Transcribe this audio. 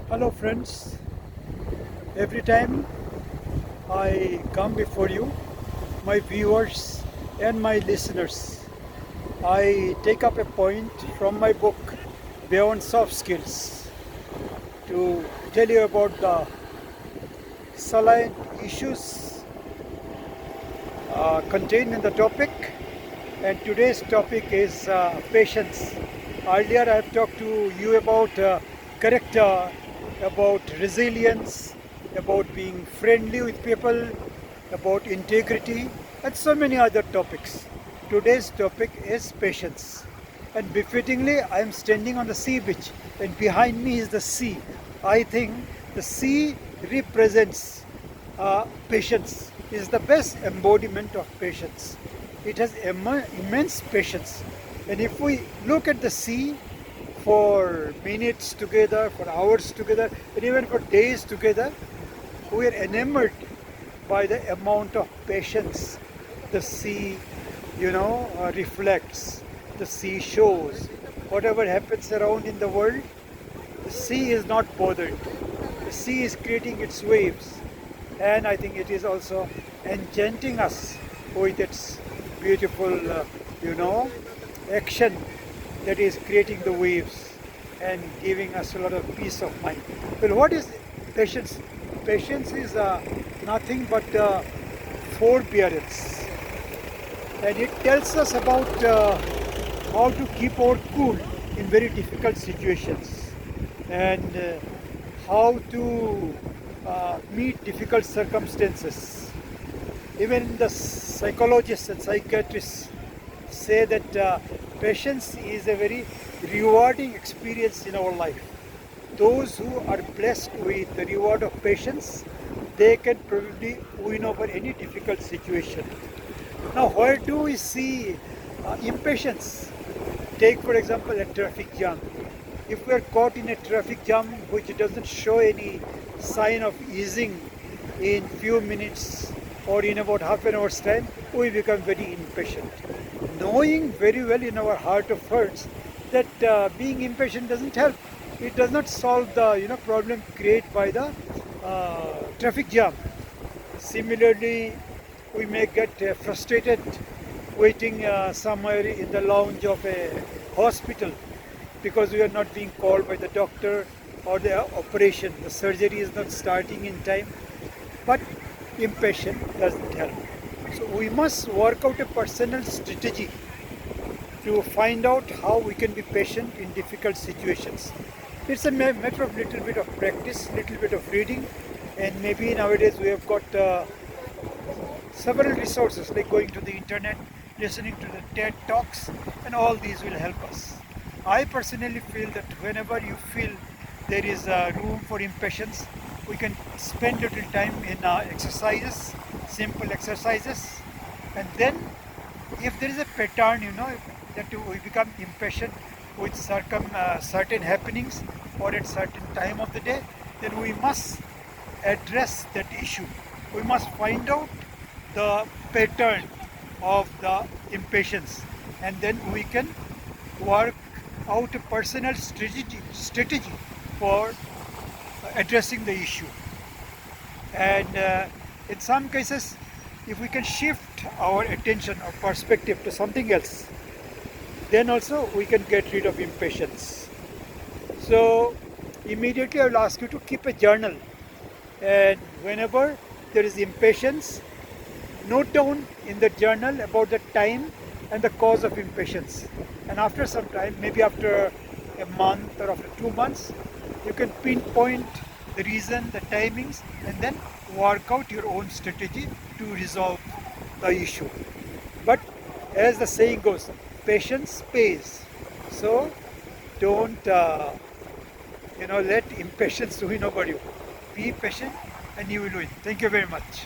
Hello friends, every time I come before you, my viewers and my listeners, I take up a point from my book Beyond Soft Skills to tell you about the salient issues contained in the topic, and today's topic is patience. Earlier I have talked to you about character, about resilience, about being friendly with people, about integrity, and so many other topics. Today's topic is patience. And befittingly, I am standing on the sea beach, and behind me is the sea. I think the sea represents patience, is the best embodiment of patience. It has immense patience. And if we look at the sea for minutes together, for hours together, and even for days together, we are enamored by the amount of patience the sea, reflects, the sea shows. Whatever happens around in the world, the sea is not bothered. The sea is creating its waves, and I think it is also enchanting us with its beautiful, action that is creating the waves and giving us a lot of peace of mind. Well, what is patience? Patience is nothing but forbearance, and it tells us about how to keep our cool in very difficult situations, and how to meet difficult circumstances. Even the psychologists and psychiatrists say that patience is a very rewarding experience in our life. Those who are blessed with the reward of patience, they can probably win over any difficult situation. Now, where do we see impatience? Take, for example, a traffic jam. If we are caught in a traffic jam which doesn't show any sign of easing in few minutes or in about half an hour's time, we become very impatient. Knowing very well in our heart of hearts that being impatient doesn't help. It does not solve the problem created by the traffic jam. Similarly, we may get frustrated waiting somewhere in the lounge of a hospital because we are not being called by the doctor, or the operation, the surgery is not starting in time. But impatience doesn't help. So we must work out a personal strategy to find out how we can be patient in difficult situations. It's a matter of little bit of practice, little bit of reading, and maybe nowadays we have got several resources like going to the internet, listening to the TED Talks, and all these will help us. I personally feel that whenever you feel there is room for impatience, we can spend little time in exercises, simple exercises, and then if there is a pattern, that we become impatient with certain happenings or at certain time of the day, then we must address that issue. We must find out the pattern of the impatience, and then we can work out a personal strategy for addressing the issue. And in some cases, if we can shift our attention or perspective to something else, then also we can get rid of impatience. So immediately I will ask you to keep a journal, and whenever there is impatience, note down in the journal about the time and the cause of impatience. And after some time, maybe after a month or after 2 months, you can pinpoint the reason, the timings, and then work out your own strategy to resolve the issue. But as the saying goes, patience pays. So don't let impatience win over you. Be patient and you will win. Thank you very much.